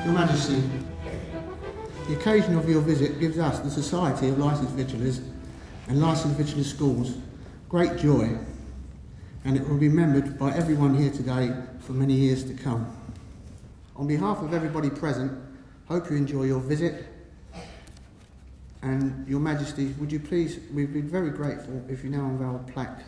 Your Majesty, the occasion of your visit gives us, the Society of Licensed Vigilers and Licensed Vigilers Schools, great joy, and it will be remembered by everyone here today for many years to come. On behalf of everybody present, hope you enjoy your visit, and Your Majesty, would you please, we'd be very grateful if you now unveil a plaque.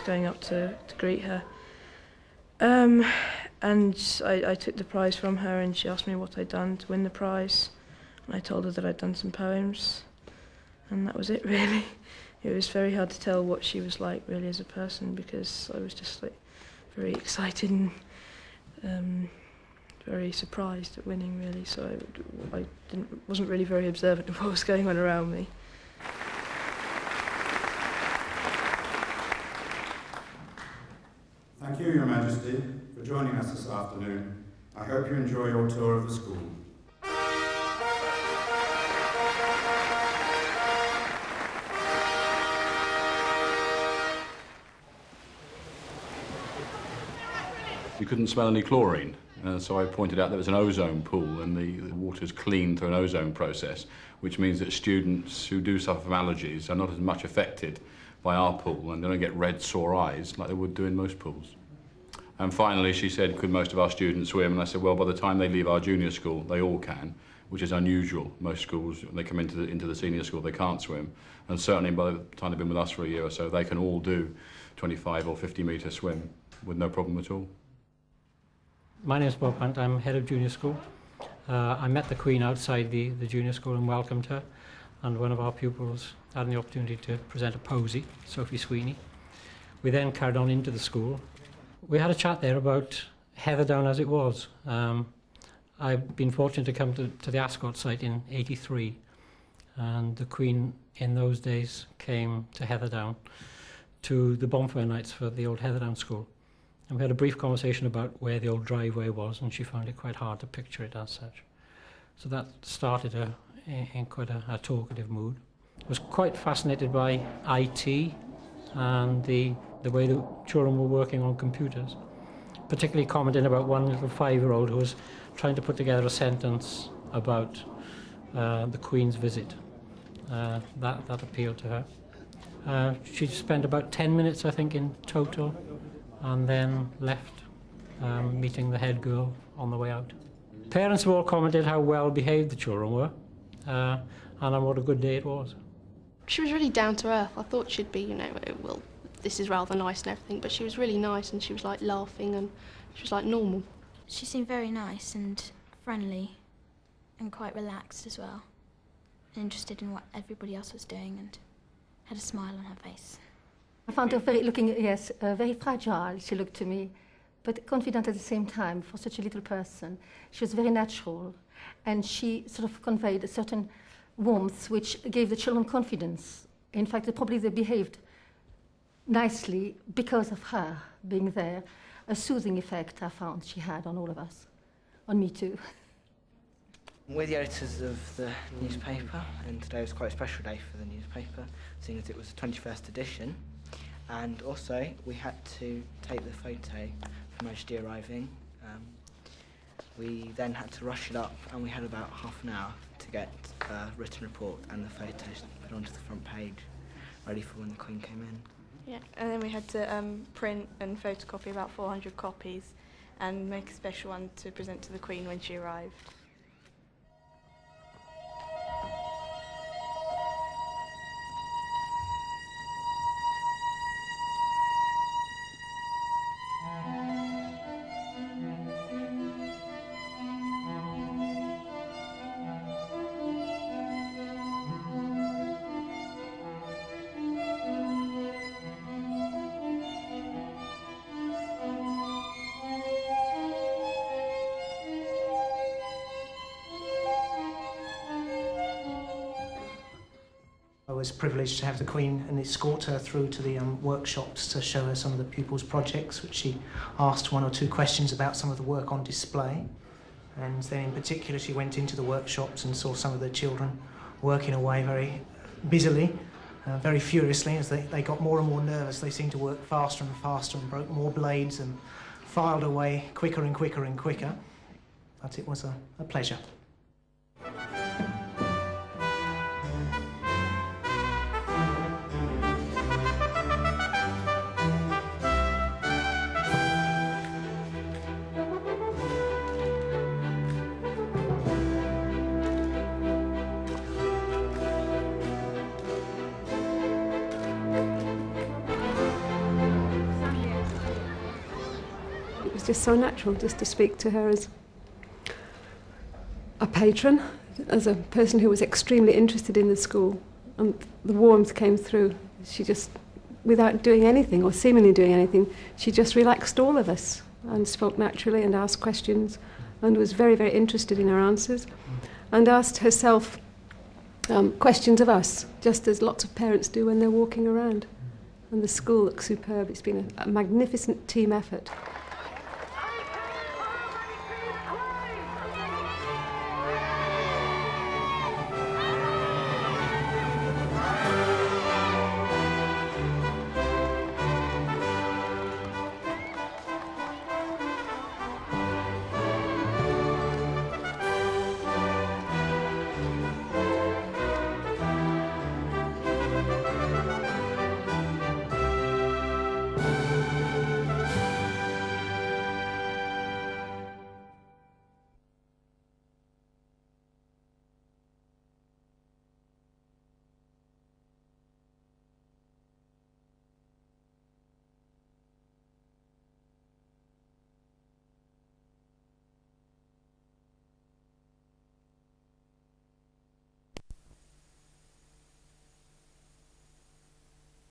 Going up to greet her, and I took the prize from her, and she asked me what I'd done to win the prize, and I told her that I'd done some poems, and that was it really. It was very hard to tell what she was like really as a person, because I was just like very excited and very surprised at winning really, so I wasn't really very observant of what was going on around me. Thank you, Your Majesty, for joining us this afternoon. I hope you enjoy your tour of the school. We couldn't smell any chlorine, so I pointed out there was an ozone pool, and the water's cleaned through an ozone process, which means that students who do suffer from allergies are not as much affected by our pool, and they don't get red, sore eyes like they would do in most pools. And finally, she said, could most of our students swim? And I said, well, by the time they leave our junior school, they all can, which is unusual. Most schools, when they come into the senior school, they can't swim. And certainly by the time they've been with us for a year or so, they can all do 25 or 50-metre swim with no problem at all. My name is Bob Hunt. I'm head of junior school. I met the Queen outside the junior school and welcomed her. And one of our pupils had the opportunity to present a posy, Sophie Sweeney. We then carried on into the school. We had a chat there about Heatherdown as it was. I've been fortunate to come to the Ascot site in '83, and the Queen in those days came to Heatherdown to the bonfire nights for the old Heatherdown school. And we had a brief conversation about where the old driveway was, and she found it quite hard to picture it as such. So that started her in quite a talkative mood. I was quite fascinated by IT and the way the children were working on computers, particularly commenting about one little 5-year-old who was trying to put together a sentence about the Queen's visit. That appealed to her. She spent about 10 minutes, I think, in total, and then left, meeting the head girl on the way out. Parents have all commented how well behaved the children were, and on what a good day it was. She was really down to earth. I thought she'd be, you know, well, this is rather nice and everything, but she was really nice, and she was like laughing, and she was like normal. She seemed very nice and friendly and quite relaxed as well, and interested in what everybody else was doing, and had a smile on her face. I found her very fragile, she looked to me, but confident at the same time for such a little person. She was very natural, and she sort of conveyed a certain warmth which gave the children confidence. In fact, probably they behaved nicely because of her being there. A soothing effect I found she had on all of us, on me too. We're the editors of the newspaper, and today was quite a special day for the newspaper, seeing as it was the 21st edition. And also, we had to take the photo from Majesty arriving. We then had to rush it up, and we had about half an hour to get a written report and the photos put onto the front page, ready for when the Queen came in. Yeah, and then we had to print and photocopy about 400 copies and make a special one to present to the Queen when she arrived. I was privileged to have the Queen and escort her through to the workshops to show her some of the pupils' projects, which she asked 1 or 2 questions about some of the work on display. And then in particular she went into the workshops and saw some of the children working away very busily, very furiously. As they got more and more nervous, they seemed to work faster and faster and broke more blades and filed away quicker and quicker and quicker. But it was a pleasure. It was just so natural just to speak to her as a patron, as a person who was extremely interested in the school, and the warmth came through. She just, without doing anything or seemingly doing anything, she just relaxed all of us and spoke naturally and asked questions and was very, very interested in our answers and asked herself questions of us, just as lots of parents do when they're walking around. And the school looks superb. It's been a magnificent team effort.